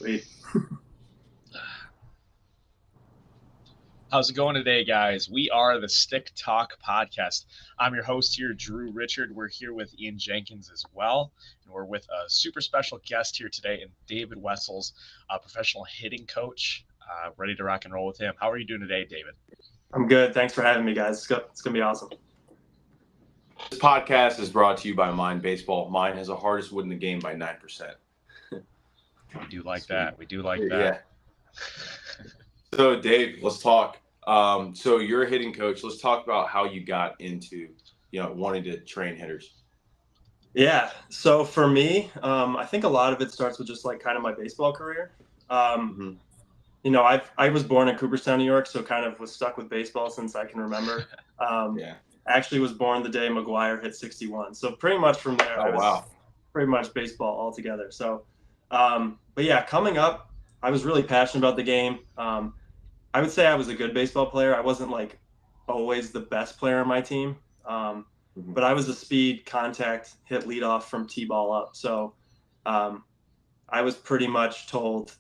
Sweet. How's it going today, guys? We are the StickTalk podcast. I'm your host here, Drew Richard. We're here with Ian Jenkins as well. And we're with a super special guest here today, and David Wessels, a professional hitting coach. Ready to rock and roll with him. How are you doing today, David? I'm good. Thanks for having me, guys. It's going to be awesome. This podcast is brought to you by Mine Baseball. Mine has the hardest wood in the game by 9%. We do like that. We do like that. Yeah. So, Dave, let's talk. So you're a hitting coach. Let's talk about how you got into, wanting to train hitters. Yeah. So for me, I think a lot of it starts with just like kind of my baseball career. I was born in Cooperstown, New York, so kind of was stuck with baseball since I can remember. Actually was born the day McGuire hit 61. So pretty much from there, I was pretty much baseball altogether. So, but yeah, coming up, I was really passionate about the game. I would say I was a good baseball player. I wasn't like always the best player on my team, but I was a speed, contact, hit leadoff from T-ball up. So I was pretty much told,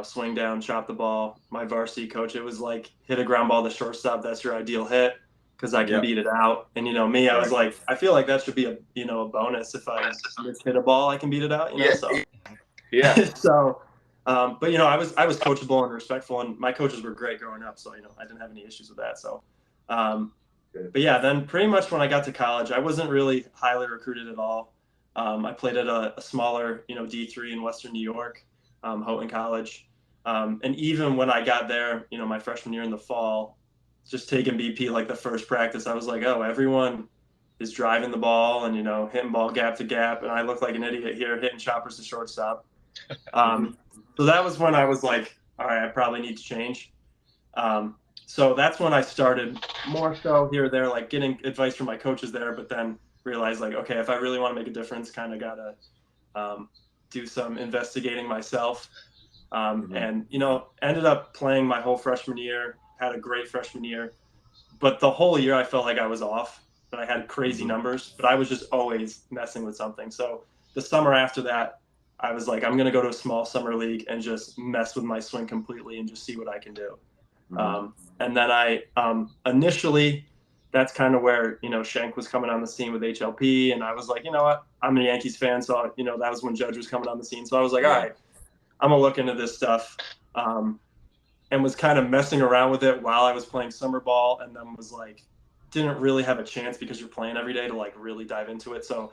swing down, chop the ball. My varsity coach, it was like hit a ground ball to shortstop. That's your ideal hit because I can beat it out. And me, I was like, I feel like that should be a bonus if I just hit a ball, I can beat it out. So so. But I was coachable and respectful, and my coaches were great growing up, so I didn't have any issues with that. So, but yeah, then pretty much when I got to college, I wasn't really highly recruited at all. I played at a smaller, D3 in Western New York, Houghton College, and even when I got there, my freshman year in the fall, just taking BP like the first practice, I was like, oh, everyone is driving the ball and hitting ball gap to gap, and I look like an idiot here hitting choppers to shortstop. So that was when I was like, all right, I probably need to change. So that's when I started more so here or there, like getting advice from my coaches there, but then realized like, okay, if I really want to make a difference, kind of got to do some investigating myself. And, ended up playing my whole freshman year, had a great freshman year, but the whole year I felt like I was off, but I had crazy numbers, but I was just always messing with something. So the summer after that, I was like, I'm going to go to a small summer league and just mess with my swing completely and just see what I can do. And then I initially, that's kind of where, Schenk was coming on the scene with HLP. And I was like, you know what, I'm a Yankees fan. So, that was when Judge was coming on the scene. So I was like, all right, I'm going to look into this stuff. And was kind of messing around with it while I was playing summer ball. And then was like, didn't really have a chance because you're playing every day to like really dive into it. So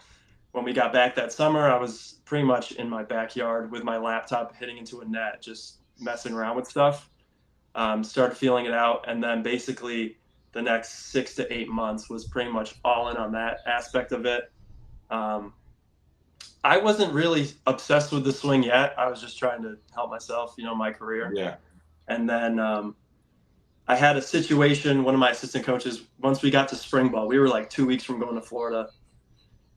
when we got back that summer, I was pretty much in my backyard with my laptop hitting into a net, just messing around with stuff. Started feeling it out. And then basically the next 6 to 8 months was pretty much all in on that aspect of it. I wasn't really obsessed with the swing yet. I was just trying to help myself, my career. Yeah. And then I had a situation, one of my assistant coaches, once we got to spring ball, we were like 2 weeks from going to Florida.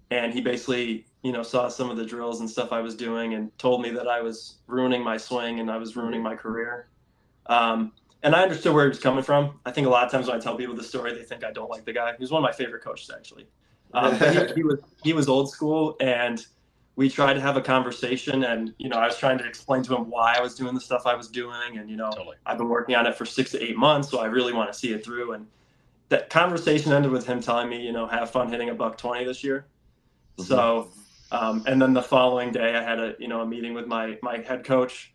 And he basically, saw some of the drills and stuff I was doing and told me that I was ruining my swing and I was ruining my career. And I understood where he was coming from. I think a lot of times when I tell people the story, they think I don't like the guy. He was one of my favorite coaches, actually. But he was old school, and we tried to have a conversation. And, I was trying to explain to him why I was doing the stuff I was doing. And, Totally. I've been working on it for 6 to 8 months, so I really want to see it through. And that conversation ended with him telling me, have fun hitting $120 this year. So, and then the following day I had a meeting with my head coach,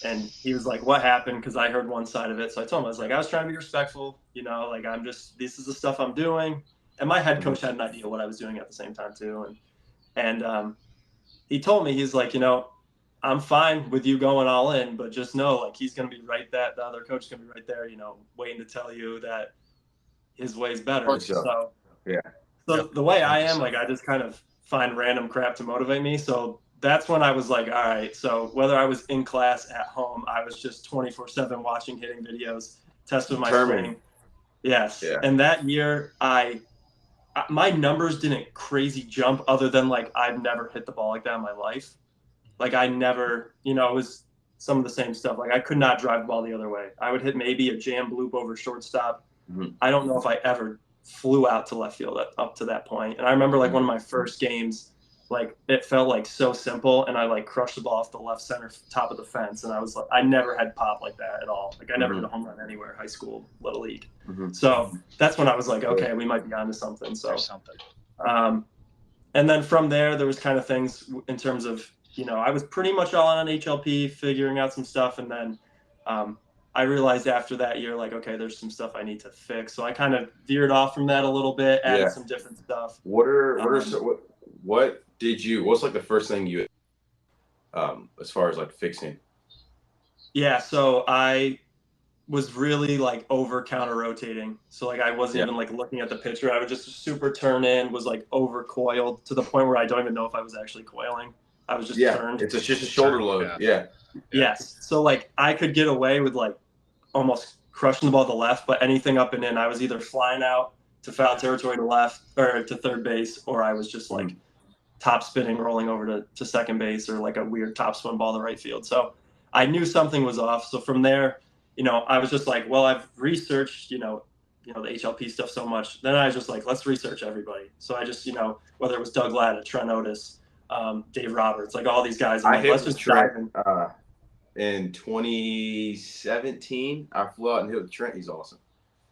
and he was like, what happened? Cause I heard one side of it. So I told him, I was like, I was trying to be respectful, like this is the stuff I'm doing. And my head coach had an idea what I was doing at the same time too. And he told me, he's like, I'm fine with you going all in, but just know, like, he's going to be right there. The other coach is going to be right there, waiting to tell you that his way's better. So the way I am, like, I just kind of find random crap to motivate me. So that's when I was like, all right, so whether I was in class, at home, I was just 24/7 watching hitting videos, testing my swing. Yes. Yeah. And that year my numbers didn't crazy jump other than like, I've never hit the ball like that in my life. Like I never, it was some of the same stuff. Like I could not drive the ball the other way. I would hit maybe a jam bloop over shortstop. I don't know if I ever flew out to left field up to that point. And I remember like one of my first games, like it felt like so simple, and I like crushed the ball off the left center top of the fence, and I was like, I never had pop like that at all. Like I never hit a home run anywhere, high school, little league. So that's when I was like, okay, we might be onto something. So and then from there was kind of things in terms of, you know, I was pretty much all on HLP, figuring out some stuff, and then I realized after that year, like, okay, there's some stuff I need to fix. So I kind of veered off from that a little bit, added some different stuff. What's like the first thing you as far as like fixing? Yeah, so I was really like over counter rotating. So like I wasn't even like looking at the pitcher. I would just super turn in, was like over coiled to the point where I don't even know if I was actually coiling. I was just turned. It's just a shoulder load. Yes. So like I could get away with like almost crushing the ball to the left, but anything up and in, I was either flying out to foul territory to left or to third base, or I was just like top spinning, rolling over to second base, or like a weird top spin ball to right field. So I knew something was off. So from there, you know, I was just like, well, I've researched, you know, the HLP stuff so much. Then I was just like, let's research everybody. So I just, you know, whether it was Doug Latta, Trent Otis, Dave Roberts, like all these guys. I'm like, let's just dive in 2017, I flew out and hit with Trent. He's awesome.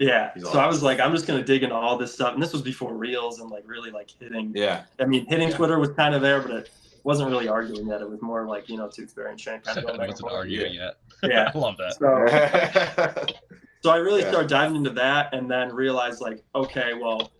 Yeah. So I was like, I'm just going to dig into all this stuff. And this was before reels and like really like hitting. Yeah. I mean, hitting Twitter was kind of there, but it wasn't really arguing yet. It was more like, you know, Tooth Fairy and Shank kind of going back and forth. Arguing yet. Yeah. I love that. So I really started diving into that, and then realized like, okay, well,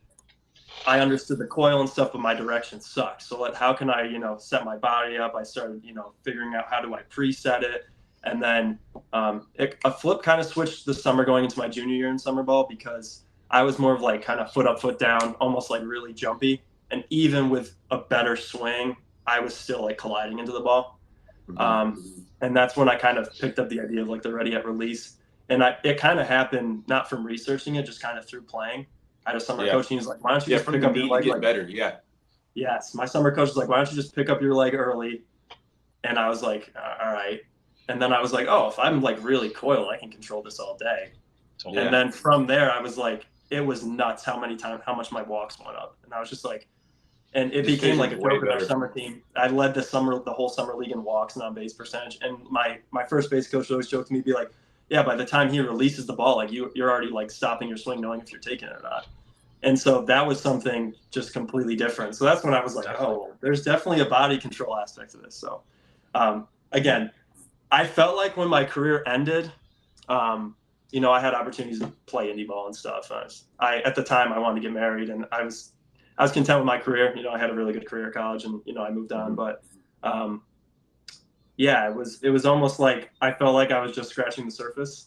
I understood the coil and stuff, but my direction sucked. So how can I, you know, set my body up? I started, you know, figuring out how do I preset it. And then a flip kind of switched this summer going into my junior year in summer ball, because I was more of like kind of foot up, foot down, almost like really jumpy. And even with a better swing, I was still like colliding into the ball. And that's when I kind of picked up the idea of like the ready at release. And it kind of happened not from researching it, just kind of through playing. I had a summer coach, and he was like, why don't you just pick up your leg? Get better. Yes. My summer coach was like, why don't you just pick up your leg early? And I was like, all right. And then I was like, oh, if I'm like really coiled, I can control this all day. Totally. And then from there, I was like, it was nuts how much my walks went up. And I was just like, and it became like a joke with our summer team. I led the whole summer league in walks and on base percentage. And my first base coach always joked to me, be like, yeah, by the time he releases the ball, like you're already like stopping your swing, knowing if you're taking it or not. And so that was something just completely different. So that's when I was like, oh, there's definitely a body control aspect to this. So again, I felt like when my career ended, you know, I had opportunities to play indie ball and stuff. At the time I wanted to get married, and I was content with my career. You know, I had a really good career at college, and, you know, I moved on, but yeah, it was almost like I felt like I was just scratching the surface.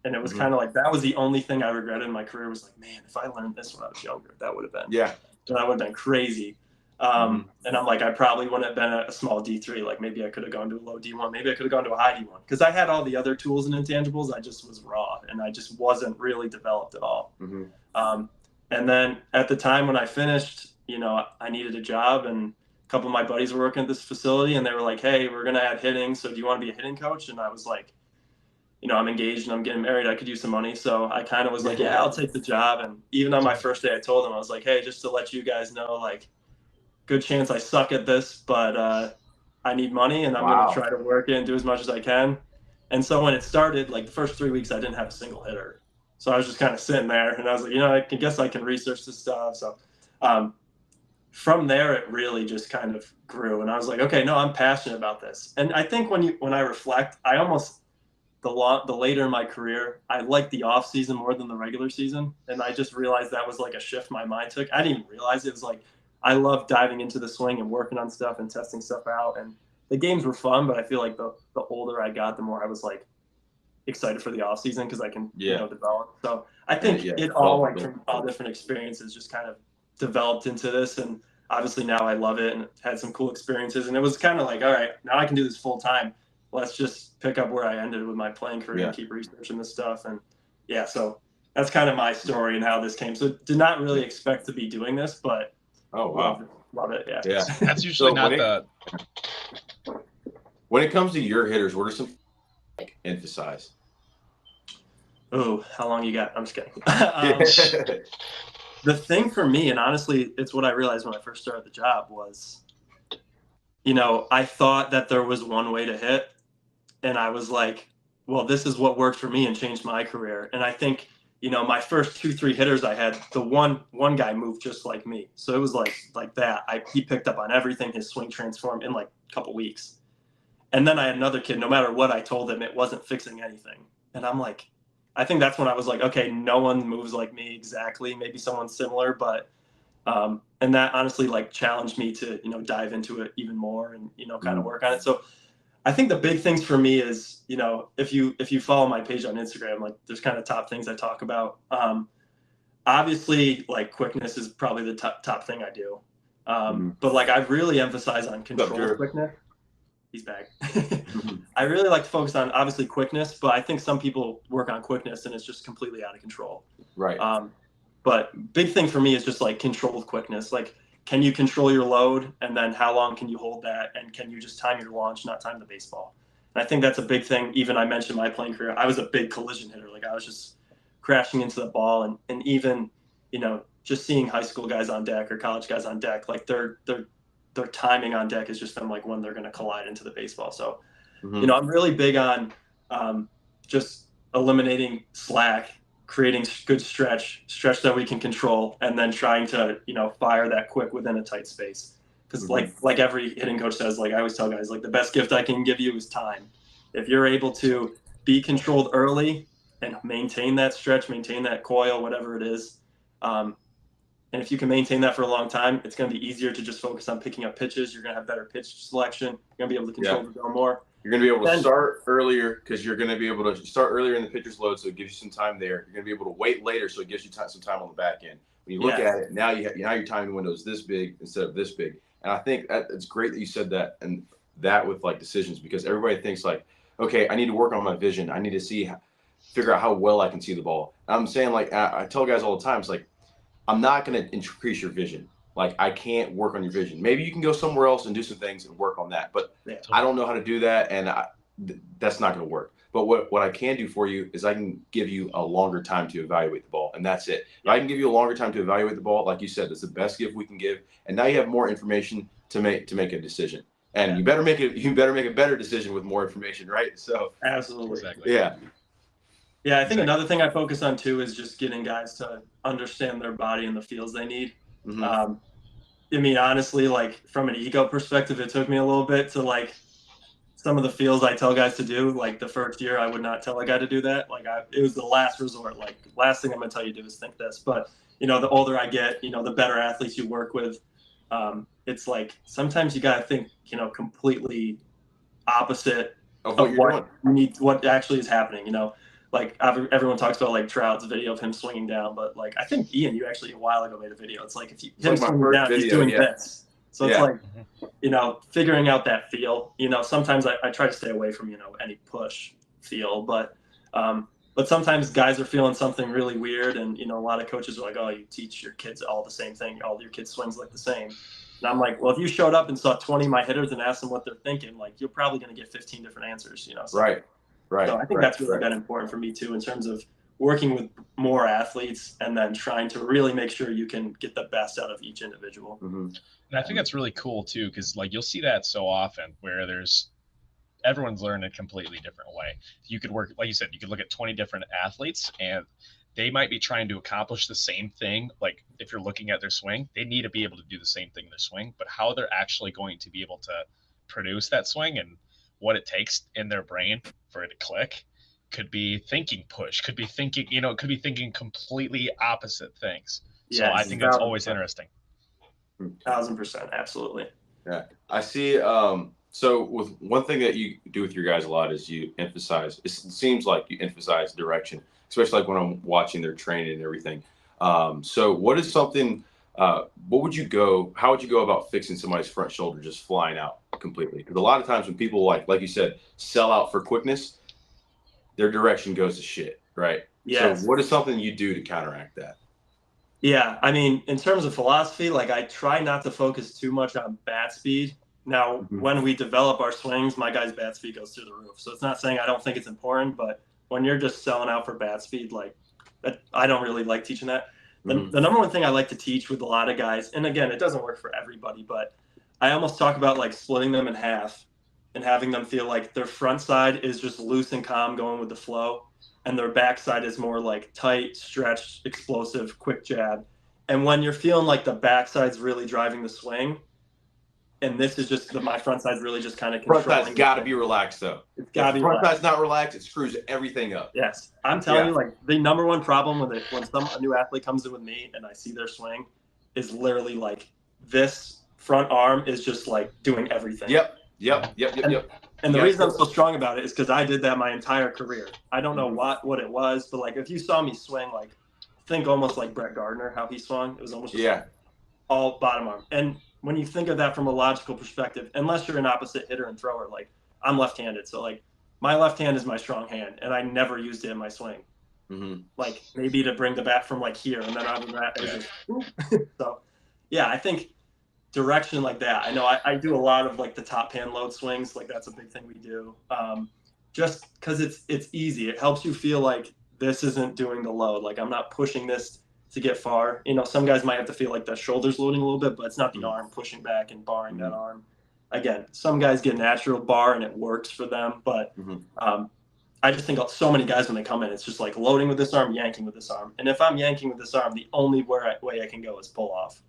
And it was kind of like, that was the only thing I regretted in my career, was like, man, if I learned this when I was younger, that would have been, that would have been crazy. And I'm like, I probably wouldn't have been a small D3. Like maybe I could have gone to a low D1. Maybe I could have gone to a high D1, because I had all the other tools and intangibles. I just was raw, and I just wasn't really developed at all. And then at the time when I finished, you know, I needed a job, and a couple of my buddies were working at this facility, and they were like, hey, we're going to add hitting. So do you want to be a hitting coach? And I was like, you know, I'm engaged and I'm getting married. I could use some money. So I kind of was like, yeah, I'll take the job. And even on my first day, I told them, I was like, hey, just to let you guys know, like, good chance I suck at this, but I need money, and I'm going to try to work it and do as much as I can. And so when it started, like the first 3 weeks, I didn't have a single hitter. So I was just kind of sitting there, and I was like, you know, I guess I can research this stuff. So from there, it really just kind of grew. And I was like, okay, no, I'm passionate about this. And I think when I reflect, I almost, the later in my career, I liked the off season more than the regular season. And I just realized that was like a shift my mind took. I didn't even realize it was like, I love diving into the swing and working on stuff and testing stuff out. And the games were fun, but I feel like the older I got, the more I was like excited for the off season, because I can, you know, develop. So I think it all, like, from all different experiences, just kind of developed into this. And obviously now I love it and had some cool experiences. And it was kind of like, all right, now I can do this full time. Let's just pick up where I ended with my playing career and keep researching this stuff. And so that's kind of my story and how this came. So did not really expect to be doing this, but love it. Yeah. That's usually when it comes to your hitters, what are some emphasize? Oh, how long you got? I'm just kidding. The thing for me, and honestly, it's what I realized when I first started the job, was I thought that there was one way to hit, and I was like, well, this is what worked for me and changed my career. And I think, my first 2-3 hitters I had, the one guy moved just like me. So it was like that. He picked up on everything. His swing transformed in like a couple weeks. And then I had another kid, no matter what I told him, it wasn't fixing anything. And I'm like, I think that's when I was like, okay, no one moves like me exactly. Maybe someone similar, but and that honestly like challenged me to, dive into it even more and, kind of work on it. So I think the big things for me is, if you follow my page on Instagram, like there's kind of top things I talk about. Obviously, like quickness is probably the top thing I do. But like I really emphasize on controlled quickness. He's back. I really like to focus on obviously quickness, but I think some people work on quickness and it's just completely out of control. Right. But big thing for me is just like controlled quickness. Like, can you control your load, and then how long can you hold that, and can you just time your launch, not time the baseball? And I think that's a big thing. Even I mentioned my playing career, I was a big collision hitter. Like I was just crashing into the ball, and even just seeing high school guys on deck or college guys on deck, like their timing on deck is just from like when they're going to collide into the baseball. So I'm really big on just eliminating slack, creating good stretch that we can control, and then trying to fire that quick within a tight space. Because like every hitting coach says, like I always tell guys, like the best gift I can give you is time. If you're able to be controlled early and maintain that stretch, maintain that coil, whatever it is, and if you can maintain that for a long time, it's going to be easier to just focus on picking up pitches. You're going to have better pitch selection. You're going to be able to control the zone more. You're going to be able to start earlier because you're going to be able to start earlier in the pitcher's load, so it gives you some time there. You're going to be able to wait later, so it gives you some time on the back end. When you look at it, now your timing window is this big instead of this big. And I think it's great that you said that, and that with like decisions, because everybody thinks like, okay, I need to work on my vision. I need to figure out how well I can see the ball. And I'm saying, like, I tell guys all the time, it's like, I'm not going to increase your vision. Like, I can't work on your vision. Maybe you can go somewhere else and do some things and work on that. But I don't know how to do that, and that's not going to work. But what I can do for you is I can give you a longer time to evaluate the ball, and that's it. If I can give you a longer time to evaluate the ball, like you said, that's the best gift we can give. And now you have more information to make a decision. And you better make a better decision with more information, right? So absolutely, exactly. Yeah, I think another thing I focus on too is just getting guys to understand their body and the feels they need. I mean, honestly, like from an ego perspective, it took me a little bit to like some of the feels I tell guys to do. Like the first year, I would not tell a guy to do that. Like it was the last resort. Like last thing I'm gonna tell you to do is think this. But the older I get, the better athletes you work with. It's like sometimes you gotta think, completely opposite of what you're doing. You need, what actually is happening. Like everyone talks about like Trout's video of him swinging down, but like I think Ian, you actually a while ago made a video. It's like if you him swinging down, he's doing this. So it's like, figuring out that feel. Sometimes I try to stay away from any push feel, but sometimes guys are feeling something really weird, and a lot of coaches are like, oh, you teach your kids all the same thing, all your kids swings like the same. And I'm like, well, if you showed up and saw 20 of my hitters and asked them what they're thinking, like you're probably going to get 15 different answers. So, Right. So I think that's really been important for me too, in terms of working with more athletes and then trying to really make sure you can get the best out of each individual. And I think that's really cool too, because like you'll see that so often where everyone's learning a completely different way. You could work, like you said, you could look at 20 different athletes and they might be trying to accomplish the same thing. Like if you're looking at their swing, they need to be able to do the same thing in their swing, but how they're actually going to be able to produce that swing and what it takes in their brain for it to click could be thinking push, could be thinking, could be thinking completely opposite things. So I think that's always interesting. 1,000%. Absolutely. Yeah. I see. So with one thing that you do with your guys a lot is you emphasize, it seems like you emphasize direction, especially like when I'm watching their training and everything. So what is something, how would you go about fixing somebody's front shoulder just flying out completely? Because a lot of times when people like you said, sell out for quickness, their direction goes to shit, right? Yes. So what is something you do to counteract that? Yeah, I mean, in terms of philosophy, like I try not to focus too much on bat speed. Now, when we develop our swings, my guy's bat speed goes through the roof. So it's not saying I don't think it's important, but when you're just selling out for bat speed, like I don't really like teaching that. The number one thing I like to teach with a lot of guys, and again, it doesn't work for everybody, but I almost talk about like splitting them in half and having them feel like their front side is just loose and calm going with the flow, and their back side is more like tight, stretched, explosive, quick jab. And when you're feeling like the back side's really driving the swing, and this is just my front side's really just kind of Front controlling. side's got to be relaxed though. It's got to be front relaxed. side's not relaxed, it screws everything up. Yes, I'm telling you, like the number one problem when a new athlete comes in with me and I see their swing is literally like this front arm is just like doing everything. Yep. And the reason I'm so strong about it is because I did that my entire career. I don't know what it was, but like if you saw me swing, like think almost like Brett Gardner, how he swung, it was almost just like all bottom arm. And when you think of that from a logical perspective, unless you're an opposite hitter and thrower, like I'm left-handed, so like my left hand is my strong hand, and I never used it in my swing. Like maybe to bring the bat from like here, and then out of that, it was just so. Yeah, I think direction like that. I know I do a lot of like the top hand load swings, like that's a big thing we do. Just because it's easy, it helps you feel like this isn't doing the load. Like I'm not pushing this to get far. You know, some guys might have to feel like the shoulder's loading a little bit, but it's not the arm pushing back and barring that arm. Again, some guys get natural bar and it works for them, but I just think so many guys when they come in, it's just like loading with this arm, yanking with this arm. And if I'm yanking with this arm, the only way I can go is pull off.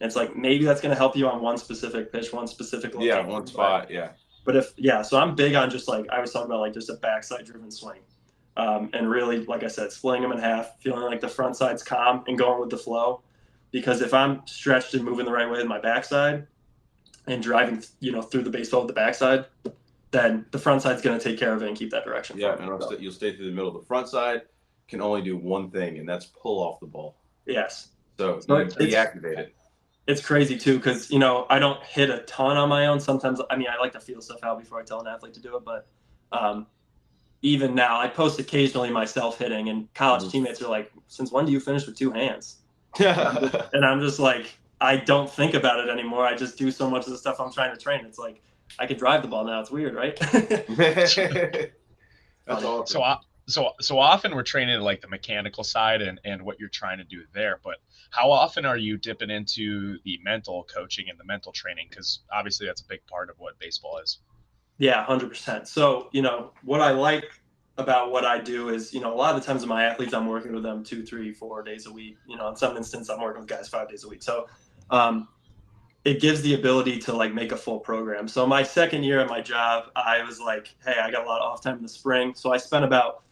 And it's like maybe that's going to help you on one specific pitch, one specific location. Yeah, one spot, But so I'm big on just like I was talking about like just a backside driven swing. And really, like I said, splitting them in half, feeling like the front side's calm and going with the flow. Because if I'm stretched and moving the right way with my backside and driving, through the baseball with the backside, then the front side's going to take care of it and keep that direction. Yeah, and you'll stay through the middle. The front side can only do one thing, and that's pull off the ball. Yes. So deactivate it. It's crazy too because I don't hit a ton on my own. Sometimes I like to feel stuff out before I tell an athlete to do it, but even now I post occasionally myself hitting, and college teammates are like, "Since when do you finish with two hands?" And I'm just like, I don't think about it anymore. I just do so much of the stuff I'm trying to train. It's like I can drive the ball now. It's weird, right? That's awesome. So often we're training like the mechanical side and what you're trying to do there, but how often are you dipping into the mental coaching and the mental training? Because obviously that's a big part of what baseball is. Yeah, 100%. So, what I like about what I do is, a lot of the times with my athletes, I'm working with them 2, 3, 4 days a week. In some instances, I'm working with guys 5 days a week. So it gives the ability to like make a full program. So my second year at my job, I was like, hey, I got a lot of off time in the spring. So I spent about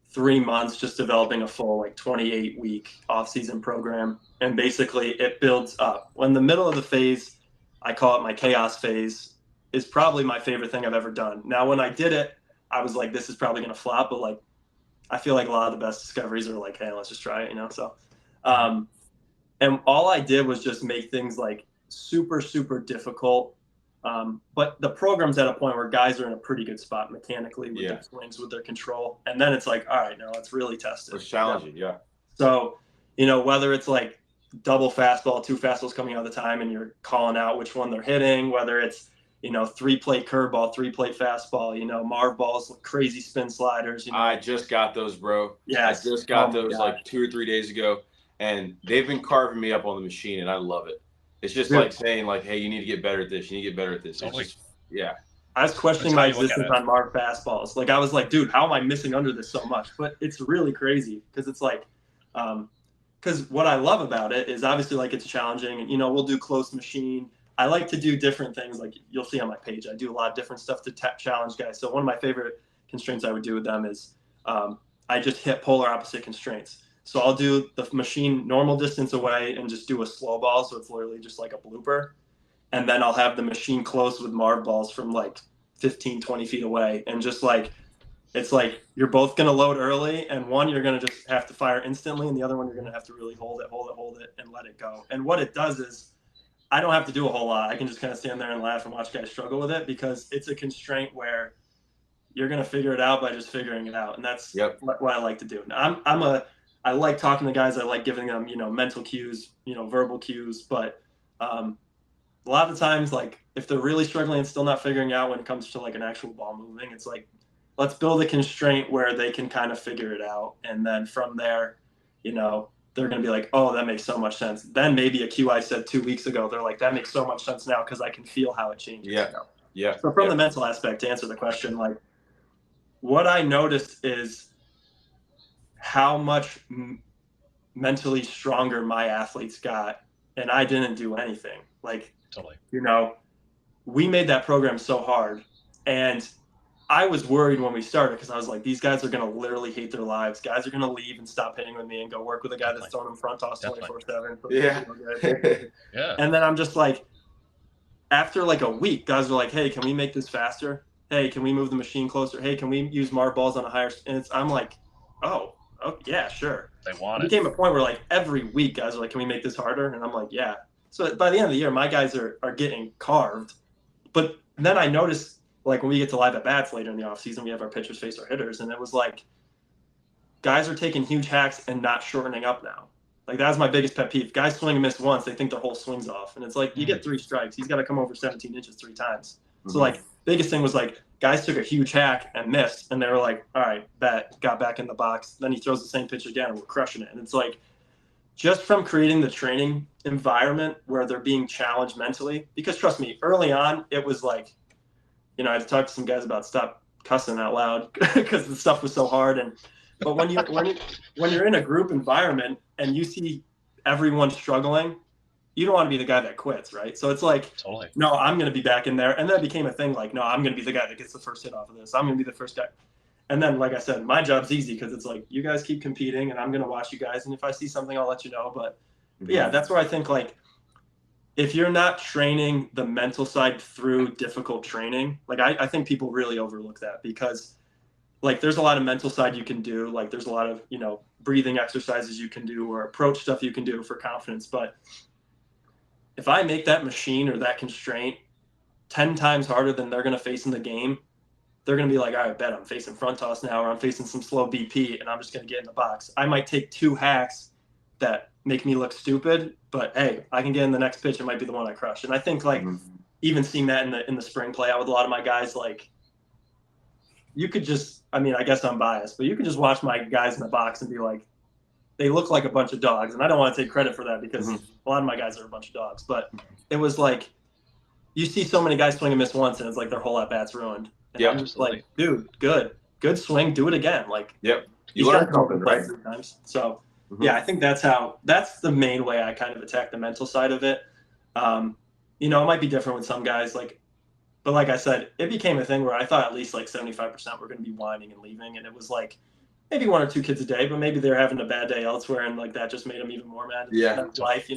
3 months just developing a full like 28-week off-season program. And basically it builds up. When the middle of the phase, I call it my chaos phase, is probably my favorite thing I've ever done. Now, when I did it, I was like, this is probably going to flop, but like, I feel like a lot of the best discoveries are like, hey, let's just try it, So, and all I did was just make things like super, super difficult. But the program's at a point where guys are in a pretty good spot mechanically with their swings, with their control. And then it's like, all right, now let's really test it. It's challenging, So, whether it's like double fastball, 2 fastballs coming out of the time and you're calling out which one they're hitting, whether it's, 3-plate curveball, 3-plate fastball, Marv balls, crazy spin sliders. I just got those, bro. Yeah. I just got those like 2 or 3 days ago, and they've been carving me up on the machine, and I love it. It's just like saying like, hey, you need to get better at this. You need to get better at this. It's just, I was questioning my existence on Marv fastballs. Like I was like, dude, how am I missing under this so much? But it's really crazy because it's like, because what I love about it is obviously like it's challenging, and we'll do close machine. I like to do different things. Like you'll see on my page, I do a lot of different stuff to challenge guys. So one of my favorite constraints I would do with them is I just hit polar opposite constraints. So I'll do the machine normal distance away and just do a slow ball. So it's literally just like a blooper. And then I'll have the machine close with Marv balls from like 15, 20 feet away. And just like, it's like you're both going to load early, and one you're going to just have to fire instantly, and the other one you're going to have to really hold it, and let it go. And what it does is I don't have to do a whole lot. I can just kind of stand there and laugh and watch guys struggle with it because it's a constraint where you're going to figure it out by just figuring it out. And that's what I like to do. Now, I like talking to guys. I like giving them, mental cues, verbal cues. But a lot of the times, like if they're really struggling and still not figuring out when it comes to like an actual ball moving, it's like, let's build a constraint where they can kind of figure it out. And then from there, they're going to be like, oh, that makes so much sense. Then maybe a cue I said 2 weeks ago, they're like, that makes so much sense now because I can feel how it changes. Yeah. Yeah. So from the mental aspect, to answer the question, like what I noticed is how much mentally stronger my athletes got, and I didn't do anything. Like, Totally. We made that program so hard, and I was worried when we started because I was like, these guys are going to literally hate their lives. Guys are going to leave and stop hitting with me and go work with a guy that's throwing them front toss 24/7. Yeah. Yeah. And then I'm just like, after like a week, guys are like, hey, can we make this faster? Hey, can we move the machine closer? Hey, can we use mark balls on a higher? And I'm like, oh, yeah, sure. They want it. Became a point where like every week guys are like, can we make this harder? And I'm like, yeah. So by the end of the year, my guys are getting carved. But then I noticed, like when we get to live at bats later in the offseason, we have our pitchers face our hitters, and it was like guys are taking huge hacks and not shortening up now. Like that's my biggest pet peeve. Guys swing and miss once, they think their whole swing's off, and it's like you get 3 strikes. He's got to come over 17 inches 3 times. So like biggest thing was like guys took a huge hack and missed, and they were like, all right, bet, got back in the box. Then he throws the same pitch again, and we're crushing it. And it's like just from creating the training environment where they're being challenged mentally, because trust me, early on it was like, I had to talk to some guys about stop cussing out loud because the stuff was so hard. But when you're in a group environment and you see everyone struggling, you don't want to be the guy that quits, right? So it's like, totally. No, I'm going to be back in there. And then it became a thing like, no, I'm going to be the guy that gets the first hit off of this. I'm going to be the first guy. And then, like I said, my job's easy because it's like, you guys keep competing and I'm going to watch you guys. And if I see something, I'll let you know. But yeah, that's where I think like, if you're not training the mental side through difficult training, like I think people really overlook that because like there's a lot of mental side you can do. Like there's a lot of, breathing exercises you can do or approach stuff you can do for confidence. But if I make that machine or that constraint 10 times harder than they're going to face in the game, they're going to be like, all right, bet I'm facing front toss now, or I'm facing some slow BP and I'm just going to get in the box. I might take 2 hacks that make me look stupid, but hey, I can get in the next pitch. It might be the one I crush. And I think like even seeing that in the spring play out with a lot of my guys, like you could just, I guess I'm biased, but you could just watch my guys in the box and be like, they look like a bunch of dogs. And I don't want to take credit for that because a lot of my guys are a bunch of dogs, but it was like, you see so many guys swing and miss once and it's like their whole at-bat's ruined. And I'm just like, dude, good swing. Do it again. Like, you learn something, right? 3 times. So yeah, I think that's the main way I kind of attack the mental side of it. It might be different with some guys, but like I said, it became a thing where I thought at least like 75% were going to be whining and leaving. And it was like maybe 1 or 2 kids a day, but maybe they're having a bad day elsewhere. And like that just made them even more mad at life,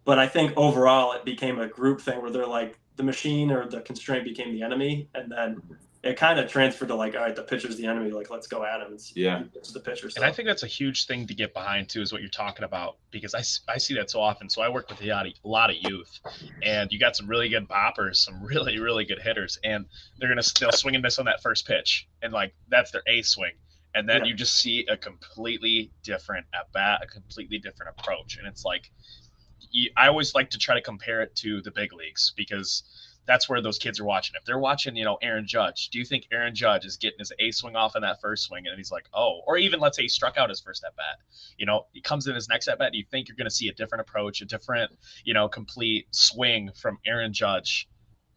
But I think overall it became a group thing where they're like the machine or the constraint became the enemy. And then it kind of transferred to like, all right, the pitcher's the enemy. Like, let's go at him. It's the pitcher. So. And I think that's a huge thing to get behind too, is what you're talking about, because I see that so often. So I work with a lot of youth, and you got some really good boppers, some really, really good hitters, and they'll swing and miss on that first pitch. And like, that's their A swing. And then you just see a completely different at bat, a completely different approach. And it's like, I always like to try to compare it to the big leagues because that's where those kids are watching. If they're watching, Aaron Judge, do you think Aaron Judge is getting his A swing off in that first swing and he's like, oh, or even let's say he struck out his first at bat, he comes in his next at bat. Do you think you're going to see a different approach, a different, complete swing from Aaron Judge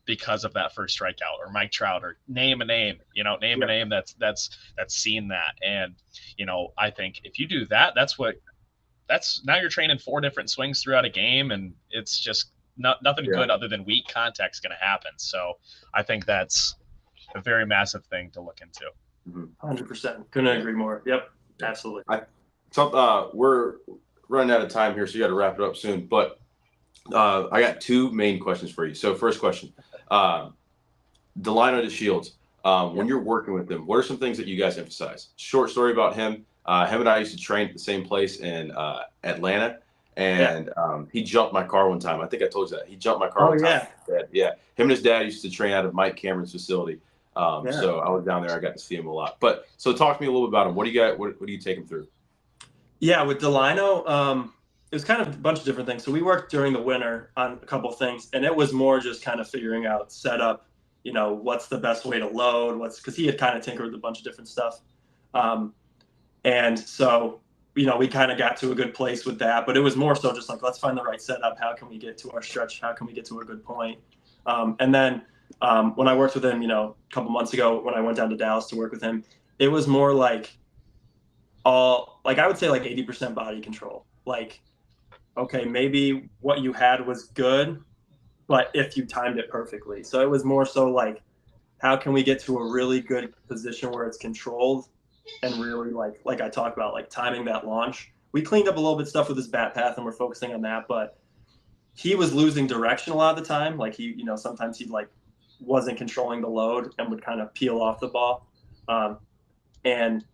because of that first strikeout, or Mike Trout, or name a name that's seen that. And, I think if you do that, that's now you're training 4 different swings throughout a game, and it's just nothing good other than weak contact's going to happen. So I think that's a very massive thing to look into. 100%. Couldn't agree more. Yep, absolutely. We're running out of time here, so you got to wrap it up soon. But I got 2 main questions for you. So first question, Delino to Shields. When you're working with them, what are some things that you guys emphasize? Short story about him. Him and I used to train at the same place in Atlanta, and he jumped my car one time. I think I told you that. He jumped my car one time. Yeah. Him and his dad used to train out of Mike Cameron's facility. So I was down there. I got to see him a lot. But so talk to me a little bit about him. What do you got? What do you take him through? Yeah, with Delino, it was kind of a bunch of different things. So we worked during the winter on a couple of things, and it was more just kind of figuring out setup, what's the best way to load, because he had kind of tinkered with a bunch of different stuff. And so, we kind of got to a good place with that, but it was more so just like, let's find the right setup. How can we get to our stretch? How can we get to a good point? And then when I worked with him, a couple months ago, when I went down to Dallas to work with him, it was more like I would say like 80% body control. Like, okay, maybe what you had was good, but if you timed it perfectly. So it was more so like, how can we get to a really good position where it's controlled and really like I talked about, like timing that launch. We cleaned up a little bit stuff with his bat path and we're focusing on that, but he was losing direction a lot of the time. Like sometimes he wasn't controlling the load and would kind of peel off the ball. And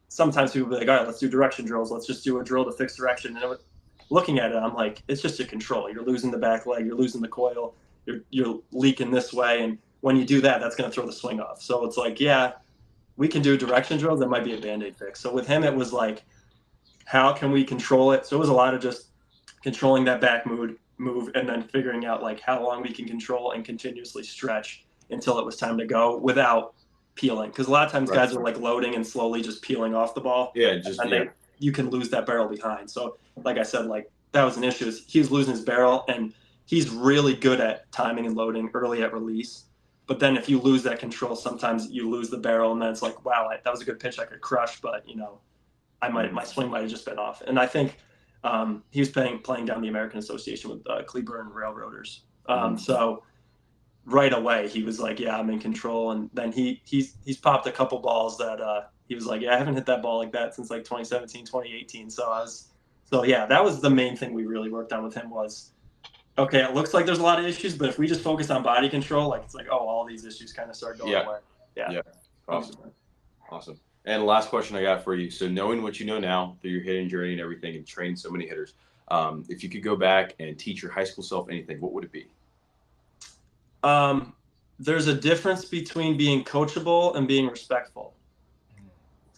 sometimes people would be like, all right, let's do direction drills. Let's just do a drill to fix direction. And looking at it, I'm like, it's just a control. You're losing the back leg. You're losing the coil. You're leaking this way. And when you do that, that's going to throw the swing off. So it's like, yeah, we can do direction drills. That might be a Band-Aid fix. So with him, it was like, how can we control it? So it was a lot of just controlling that back move and then figuring out like how long we can control and continuously stretch until it was time to go without peeling. Because a lot of times guys are like loading and slowly just peeling off the ball. Yeah, you can lose that barrel behind. So like I said, like that was an issue. He was losing his barrel, and he's really good at timing and loading early at release. But then if you lose that control, sometimes you lose the barrel, and then it's like, wow, that was a good pitch I could crush, but my swing might have just been off. And I think he was playing down the American Association with Cleburne Railroaders. So right away he was like, yeah, I'm in control. And then he's popped a couple balls that he was like, yeah, I haven't hit that ball like that since like 2017, 2018. So yeah, that was the main thing we really worked on with him was, okay, it looks like there's a lot of issues, but if we just focus on body control, like it's like, oh, all these issues kind of start going away. Yeah. Awesome. And last question I got for you. So knowing what you know now through your hitting journey and everything and train so many hitters, if you could go back and teach your high school self anything, what would it be? There's a difference between being coachable and being respectful.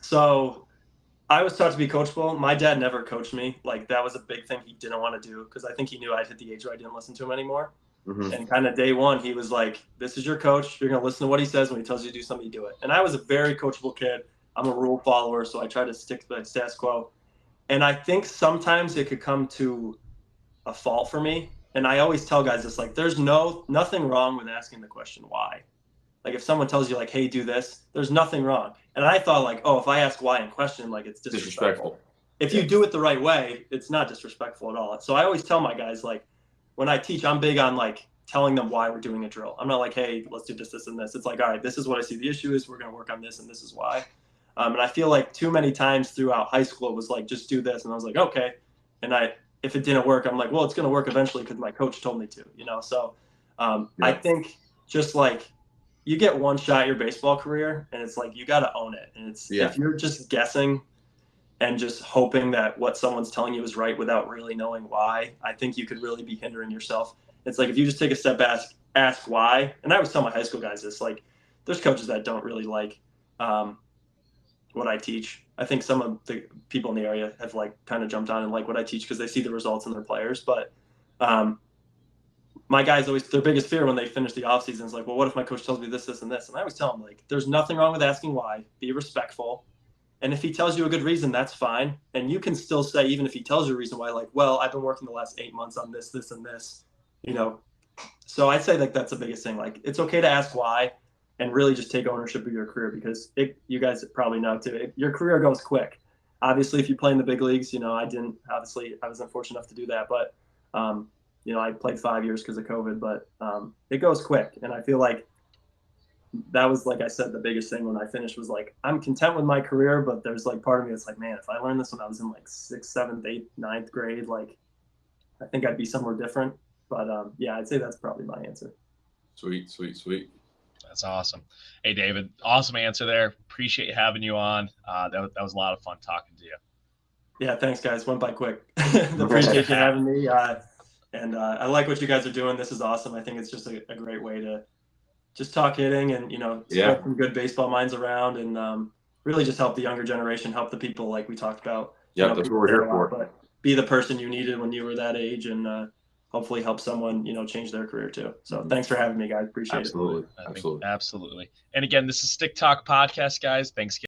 So I was taught to be coachable. My dad never coached me. Like that was a big thing he didn't want to do because I think he knew I'd hit the age where I didn't listen to him anymore. Mm-hmm. And kind of day one, he was like, this is your coach. You're going to listen to what he says. When he tells you to do something, you do it. And I was a very coachable kid. I'm a rule follower, so I try to stick to the status quo. And I think sometimes it could come to a fault for me. And I always tell guys this, like, there's nothing wrong with asking the question why. Like if someone tells you like, hey, do this, there's nothing wrong. And I thought like, oh, if I ask why in question, like it's disrespectful. If you do it the right way, it's not disrespectful at all. So I always tell my guys, like when I teach, I'm big on like telling them why we're doing a drill. I'm not like, hey, let's do this, this, and this. It's like, all right, this is what I see the issue is. We're going to work on this, and this is why. And I feel like too many times throughout high school, it was like, just do this. And I was like, okay. And if it didn't work, I'm like, well, it's going to work eventually because my coach told me to, So I think just like you get one shot at your baseball career and it's like, you got to own it. And if you're just guessing and just hoping that what someone's telling you is right without really knowing why, I think you could really be hindering yourself. It's like, if you just take a step back, ask why. And I always tell my high school guys this, like there's coaches that don't really like what I teach. I think some of the people in the area have like kind of jumped on and like what I teach because they see the results in their players. But my guys always, their biggest fear when they finish the off season is like, well, what if my coach tells me this, this, and this? And I always tell them like, there's nothing wrong with asking why. Be respectful. And if he tells you a good reason, that's fine. And you can still say, even if he tells you a reason why, like, well, I've been working the last 8 months on this, this, and this, So I'd say like that's the biggest thing. Like it's okay to ask why and really just take ownership of your career because you guys probably know too, your career goes quick. Obviously, if you play in the big leagues, I wasn't fortunate enough to do that, but I played 5 years because of COVID, but it goes quick. And I feel like that was, like I said, the biggest thing when I finished was like, I'm content with my career, but there's like part of me that's like, man, if I learned this when I was in like 6th, 7th, 8th, 9th grade, like I think I'd be somewhere different. But I'd say that's probably my answer. Sweet. That's awesome. Hey, David, awesome answer there. Appreciate having you on. That was a lot of fun talking to you. Yeah, thanks, guys. Went by quick. Appreciate you having me. And I like what you guys are doing. This is awesome. I think it's just a great way to just talk hitting and, spread some good baseball minds around and really just help the younger generation, help the people like we talked about. Yeah, that's what we're here for. But be the person you needed when you were that age and hopefully help someone, change their career too. So thanks for having me, guys. Appreciate it. Absolutely. And again, this is StickTalk Podcast, guys. Thanks.